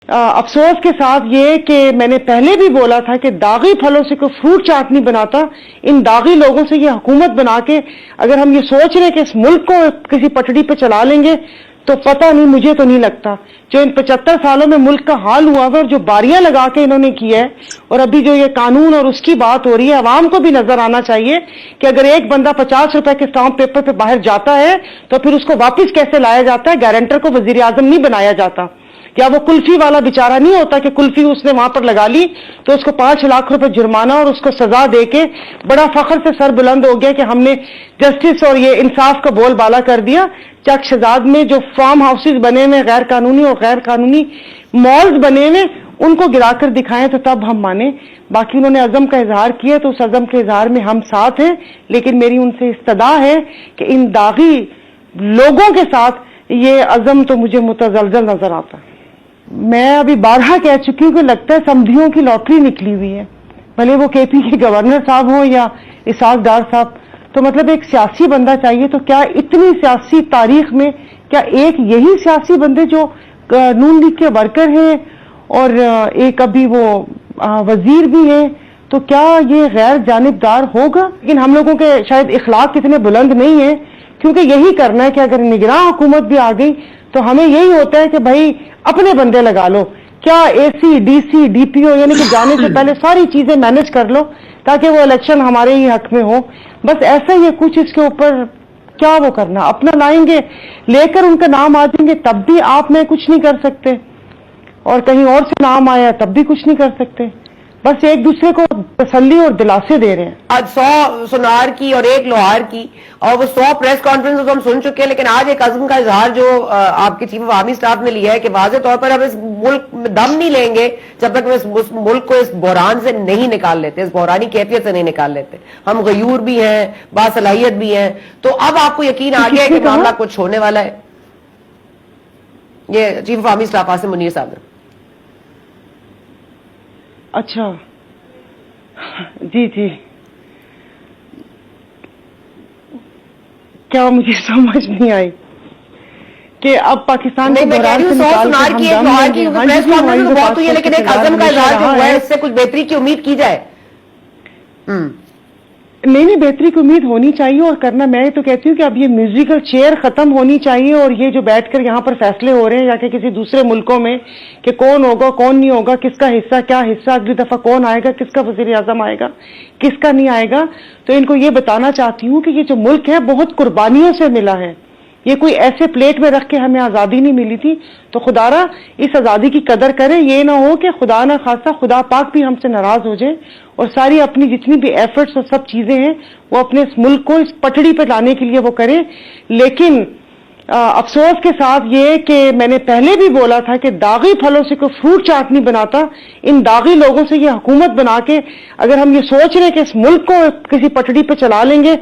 افسوس کے ساتھ یہ کہ میں نے پہلے بھی بولا تھا کہ داغی پھلوں سے کوئی فروٹ چاٹ نہیں بناتا. ان داغی لوگوں سے یہ حکومت بنا کے اگر ہم یہ سوچ رہے ہیں کہ اس ملک کو کسی پٹڑی پہ چلا لیں گے تو پتہ نہیں, مجھے تو نہیں لگتا. جو ان 75 سالوں میں ملک کا حال ہوا ہے اور جو باریاں لگا کے انہوں نے کیا ہے, اور ابھی جو یہ قانون اور اس کی بات ہو رہی ہے, عوام کو بھی نظر آنا چاہیے کہ اگر ایک بندہ 50 روپے کے اسٹامپ پیپر پہ باہر جاتا ہے تو پھر اس کو واپس کیسے لایا جاتا ہے. گارنٹر کو وزیر اعظم نہیں بنایا جاتا. یا وہ کلفی والا بیچارہ نہیں ہوتا کہ کلفی اس نے وہاں پر لگا لی تو اس کو 5 لاکھ روپے جرمانہ اور اس کو سزا دے کے بڑا فخر سے سر بلند ہو گیا کہ ہم نے جسٹس اور یہ انصاف کا بول بالا کر دیا. چک شہزاد میں جو فارم ہاؤسز بنے ہوئے غیر قانونی اور غیر قانونی مالز بنے ہوئے, ان کو گرا کر دکھائیں تو تب ہم مانیں. باقی انہوں نے عزم کا اظہار کیا تو اس عزم کے اظہار میں ہم ساتھ ہیں, لیکن میری ان سے استدعا ہے کہ ان داغی لوگوں کے ساتھ یہ عزم تو مجھے متزلزل نظر آتا ہے. میں ابھی بارہا کہہ چکی ہوں کہ لگتا ہے سمدھیوں کی لاٹری نکلی ہوئی ہے, بھلے وہ کے پی کے گورنر صاحب ہوں یا اسحاق ڈار صاحب. تو مطلب ایک سیاسی بندہ چاہیے, تو کیا اتنی سیاسی تاریخ میں کیا ایک یہی سیاسی بندے جو نون لیگ کے ورکر ہیں اور ایک ابھی وہ وزیر بھی ہیں, تو کیا یہ غیر جانبدار ہوگا؟ لیکن ہم لوگوں کے شاید اخلاق اتنے بلند نہیں ہیں, کیونکہ یہی کرنا ہے کہ اگر نگراں حکومت بھی آ گئی تو ہمیں یہی ہوتا ہے کہ بھائی اپنے بندے لگا لو. کیا اے سی, ڈی سی, ڈی پی او یعنی کہ جانے سے پہلے ساری چیزیں مینج کر لو تاکہ وہ الیکشن ہمارے ہی حق میں ہو. بس ایسا ہی ہے کچھ. اس کے اوپر کیا وہ کرنا, اپنا لائیں گے لے کر ان کا نام آ جائیں گے تب بھی آپ میں کچھ نہیں کر سکتے, اور کہیں اور سے نام آیا تب بھی کچھ نہیں کر سکتے. بس ایک دوسرے کو تسلی اور دلاسے دے رہے ہیں. آج 100 سنار کی اور 1 لوہار کی اور وہ 100 پریس کانفرنس تو ہم سن چکے ہیں, لیکن آج ایک عزم کا اظہار جو آپ کے چیف آف آرمی اسٹاف نے لیا ہے کہ واضح طور پر ہم اس ملک میں دم نہیں لیں گے جب تک ہم اس ملک کو اس بحران سے نہیں نکال لیتے, اس بحرانی کیفیت سے نہیں نکال لیتے. ہم غیور بھی ہیں, باصلاحیت بھی ہیں. تو اب آپ کو یقین آ گیا ہے کہ معاملہ کچھ ہونے والا ہے. یہ chief of army staff Asim Munir صاحب نے. اچھا جی جی, کیا مجھے سمجھ نہیں آئی کہ اب پاکستان نہیں, میں کہہ رہی ہوں 100 سنار کی 1 لوہار کی پریس کانفرنس بہت ہوئی ہے, لیکن ایک عزم کا اظہار جو ہوا ہے اس سے کچھ بہتری کی امید کی جائے. نہیں, بہتری کی امید ہونی چاہیے اور کرنا. میں تو کہتی ہوں کہ اب یہ میوزیکل چیئر ختم ہونی چاہیے, اور یہ جو بیٹھ کر یہاں پر فیصلے ہو رہے ہیں یا کہ کسی دوسرے ملکوں میں کہ کون ہوگا کون نہیں ہوگا, کس کا حصہ کیا حصہ, اگلی دفعہ کون آئے گا, کس کا وزیر اعظم آئے گا, کس کا نہیں آئے گا. تو ان کو یہ بتانا چاہتی ہوں کہ یہ جو ملک ہے بہت قربانیوں سے ملا ہے. یہ کوئی ایسے پلیٹ میں رکھ کے ہمیں آزادی نہیں ملی تھی. تو خدا را اس آزادی کی قدر کریں. یہ نہ ہو کہ خدا نہ خاصا خدا پاک بھی ہم سے ناراض ہو جائے اور ساری اپنی جتنی بھی ایفرٹس اور سب چیزیں ہیں وہ اپنے اس ملک کو اس پٹڑی پہ لانے کے لیے وہ کریں. لیکن افسوس کے ساتھ یہ کہ میں نے پہلے بھی بولا تھا کہ داغی پھلوں سے کوئی فروٹ چاٹ نہیں بناتا. ان داغی لوگوں سے یہ حکومت بنا کے اگر ہم یہ سوچ رہے ہیں کہ اس ملک کو کسی پٹڑی پہ چلا لیں گے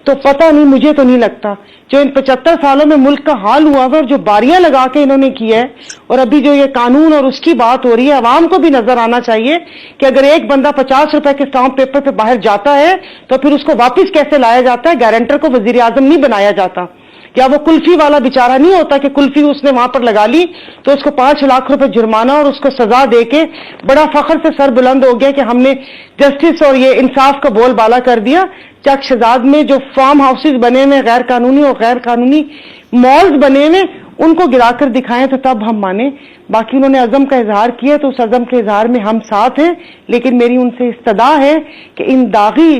تو پتہ نہیں, مجھے تو نہیں لگتا. جو ان 75 سالوں میں ملک کا حال ہوا ہے اور جو باریاں لگا کے انہوں نے کیا ہے, اور ابھی جو یہ قانون اور اس کی بات ہو رہی ہے, عوام کو بھی نظر آنا چاہیے کہ اگر ایک بندہ 50 روپے کے اسٹامپ پیپر پہ باہر جاتا ہے تو پھر اس کو واپس کیسے لایا جاتا ہے. گارنٹر کو وزیر اعظم نہیں بنایا جاتا. یا وہ کلفی والا بیچارہ نہیں ہوتا کہ کلفی اس نے وہاں پر لگا لی تو اس کو 5 لاکھ روپے جرمانہ اور اس کو سزا دے کے بڑا فخر سے سر بلند ہو گیا کہ ہم نے جسٹس اور یہ انصاف کا بول بالا کر دیا. چک شہزاد میں جو فارم ہاؤسز بنے ہوئے غیر قانونی اور غیر قانونی مالز بنے ہوئے, ان کو گرا کر دکھائیں تو تب ہم مانیں. باقی انہوں نے عزم کا اظہار کیا تو اس عزم کے اظہار میں ہم ساتھ ہیں, لیکن میری ان سے استدعا ہے کہ ان داغی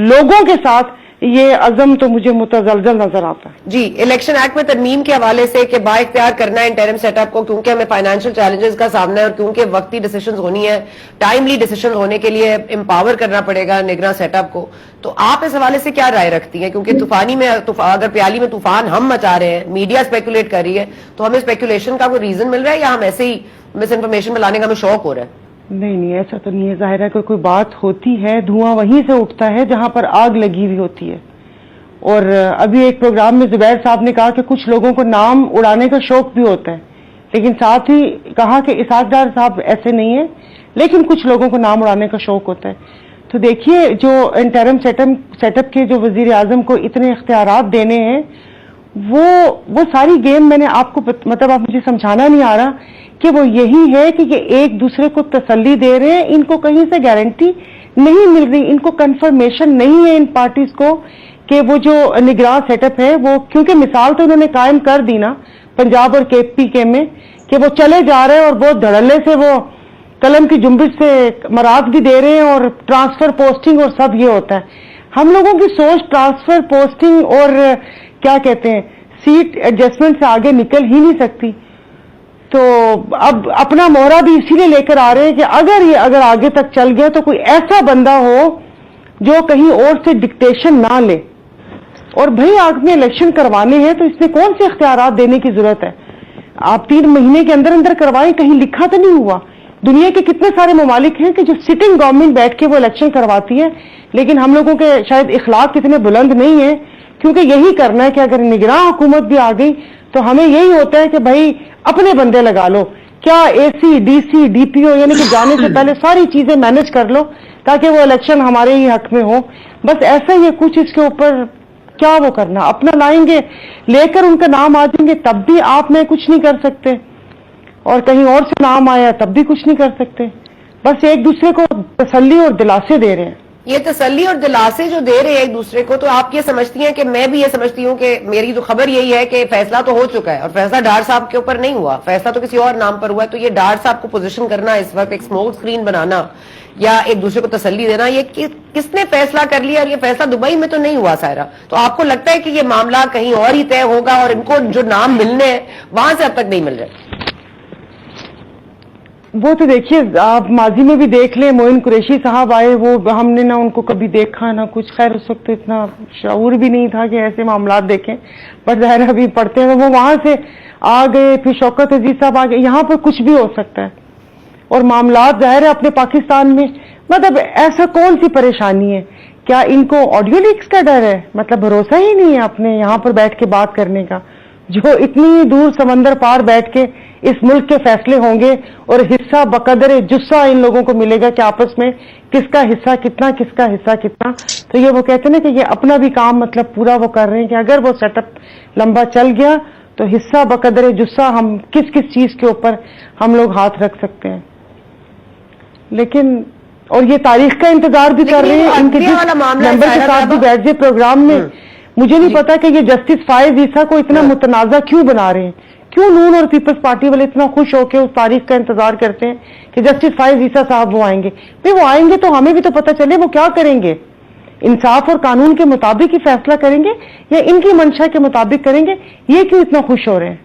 لوگوں کے ساتھ یہ عزم تو مجھے متزلزل نظر آتا ہے. جی, الیکشن ایکٹ میں ترمیم کے حوالے سے کہ با اختیار کرنا ہے انٹرم سیٹ اپ کو, کیونکہ ہمیں فائنینشیل چیلنجز کا سامنا ہے اور کیونکہ وقتی ڈیسیشنز ہونی ہے, ٹائملی ڈیسیشن ہونے کے لیے امپاور کرنا پڑے گا نگراں سیٹ اپ کو. تو آپ اس حوالے سے کیا رائے رکھتی ہیں؟ کیونکہ طوفانی میں اگر پیالی میں طوفان ہم مچا رہے ہیں, میڈیا اسپیکولیٹ کر رہی ہے, تو ہمیں اسپیکولیشن کا کوئی ریزن مل رہا ہے یا ہم ایسے ہی مس انفارمیشن میں لانے کا ہمیں شوق ہو رہا ہے؟ نہیں, ایسا تو نہیں ہے. ظاہر ہے کہ کوئی بات ہوتی ہے, دھواں وہیں سے اٹھتا ہے جہاں پر آگ لگی ہوئی ہوتی ہے. اور ابھی ایک پروگرام میں زبیر صاحب نے کہا کہ کچھ لوگوں کو نام اڑانے کا شوق بھی ہوتا ہے, لیکن ساتھ ہی کہا کہ اسحاق ڈار صاحب ایسے نہیں ہیں, لیکن کچھ لوگوں کو نام اڑانے کا شوق ہوتا ہے. تو دیکھیے جو انٹرم سیٹ اپ کے جو وزیر اعظم کو اتنے اختیارات دینے ہیں وہ ساری گیم میں نے آپ کو مطلب آپ مجھے سمجھانا نہیں آ رہا کہ وہ یہی ہے کہ یہ ایک دوسرے کو تسلی دے رہے ہیں. ان کو کہیں سے گارنٹی نہیں مل رہی, ان کو کنفرمیشن نہیں ہے ان پارٹیز کو کہ وہ جو نگراں سیٹ اپ ہے وہ, کیونکہ مثال تو انہوں نے قائم کر دی نا پنجاب اور پی کے میں کہ وہ چلے جا رہے ہیں اور بہت دھڑلے سے وہ قلم کی جنبش سے مراعات بھی دے رہے ہیں اور ٹرانسفر پوسٹنگ اور سب یہ ہوتا ہے. ہم لوگوں کی سوچ ٹرانسفر پوسٹنگ اور کیا کہتے ہیں سیٹ ایڈجسٹمنٹ سے آگے نکل ہی نہیں سکتی. تو اب اپنا مہرہ بھی اسی لیے لے کر آ رہے ہیں کہ اگر آگے تک چل گیا تو کوئی ایسا بندہ ہو جو کہیں اور سے ڈکٹیشن نہ لے. اور بھائی آپ نے الیکشن کروانے ہیں تو اس میں کون سے اختیارات دینے کی ضرورت ہے؟ آپ 3 مہینے کے اندر کروائیں, کہیں لکھا تو نہیں ہوا. دنیا کے کتنے سارے ممالک ہیں کہ جو سٹنگ گورنمنٹ بیٹھ کے وہ الیکشن کرواتی ہے, لیکن ہم لوگوں کے شاید اخلاق اتنے بلند نہیں ہیں کیونکہ یہی کرنا ہے کہ اگر نگراں حکومت بھی آ گئی تو ہمیں یہی ہوتا ہے کہ بھائی اپنے بندے لگا لو, کیا اے C D C D P او یعنی کہ جانے سے پہلے ساری چیزیں مینج کر لو تاکہ وہ الیکشن ہمارے ہی حق میں ہو. بس ایسا ہی ہے کچھ. اس کے اوپر کیا وہ کرنا, اپنا لائیں گے لے کر ان کا نام آ جائیں گے تب بھی آپ میں کچھ نہیں کر سکتے, اور کہیں اور سے نام آیا تب بھی کچھ نہیں کر سکتے. بس ایک دوسرے کو تسلی اور دلاسے دے رہے ہیں. یہ تسلی اور دلاسے جو دے رہے ہیں ایک دوسرے کو, تو آپ یہ سمجھتی ہیں کہ میں بھی یہ سمجھتی ہوں کہ میری تو خبر یہی ہے کہ فیصلہ تو ہو چکا ہے اور فیصلہ ڈار صاحب کے اوپر نہیں ہوا, فیصلہ تو کسی اور نام پر ہوا ہے. تو یہ ڈار صاحب کو پوزیشن کرنا اس وقت ایک اسموک اسکرین بنانا یا ایک دوسرے کو تسلی دینا, یہ کس نے فیصلہ کر لیا؟ اور یہ فیصلہ دبئی میں تو نہیں ہوا سائرہ. تو آپ کو لگتا ہے کہ یہ معاملہ کہیں اور ہی طے ہوگا اور ان کو جو نام ملنے ہیں وہاں سے اب تک نہیں مل رہے؟ وہ تو دیکھیے آپ ماضی میں بھی دیکھ لیں, معین قریشی صاحب آئے, وہ ہم نے نہ ان کو کبھی دیکھا نہ کچھ. خیر اس وقت اتنا شعور بھی نہیں تھا کہ ایسے معاملات دیکھیں, پر ظاہر ابھی پڑھتے ہیں. وہ وہاں سے آ گئے, پھر شوکت عزیز صاحب آ گئے. یہاں پر کچھ بھی ہو سکتا ہے اور معاملات ظاہر ہے اپنے پاکستان میں. مطلب ایسا کون سی پریشانی ہے؟ کیا ان کو آڈیو لیکس کا ڈر ہے؟ مطلب بھروسہ ہی نہیں ہے اپنے یہاں پر بیٹھ کے بات کرنے کا, جو اتنی دور سمندر پار بیٹھ کے اس ملک کے فیصلے ہوں گے اور حصہ بقدر جسہ ان لوگوں کو ملے گا کہ آپس میں کس کا حصہ کتنا, کس کا حصہ کتنا. تو یہ وہ کہتے ہیں نا کہ یہ اپنا بھی کام مطلب پورا وہ کر رہے ہیں کہ اگر وہ سیٹ اپ لمبا چل گیا تو حصہ بقدر جسہ ہم کس چیز کے اوپر ہم لوگ ہاتھ رکھ سکتے ہیں. لیکن اور یہ تاریخ کا انتظار بھی کر رہے ہیں ان کے ممبر کے ساتھ بھی بیٹھ جائے پروگرام میں. مجھے نہیں پتا کہ یہ جسٹس فائز عیسیٰ کو اتنا متنازع کیوں بنا رہے ہیں, کیوں نون اور پیپلز پارٹی والے اتنا خوش ہو کے اس تاریخ کا انتظار کرتے ہیں کہ جسٹس فائز عیسیٰ صاحب وہ آئیں گے. بھائی وہ آئیں گے تو ہمیں بھی تو پتہ چلے وہ کیا کریں گے, انصاف اور قانون کے مطابق ہی فیصلہ کریں گے یا ان کی منشا کے مطابق کریں گے. یہ کیوں اتنا خوش ہو رہے ہیں؟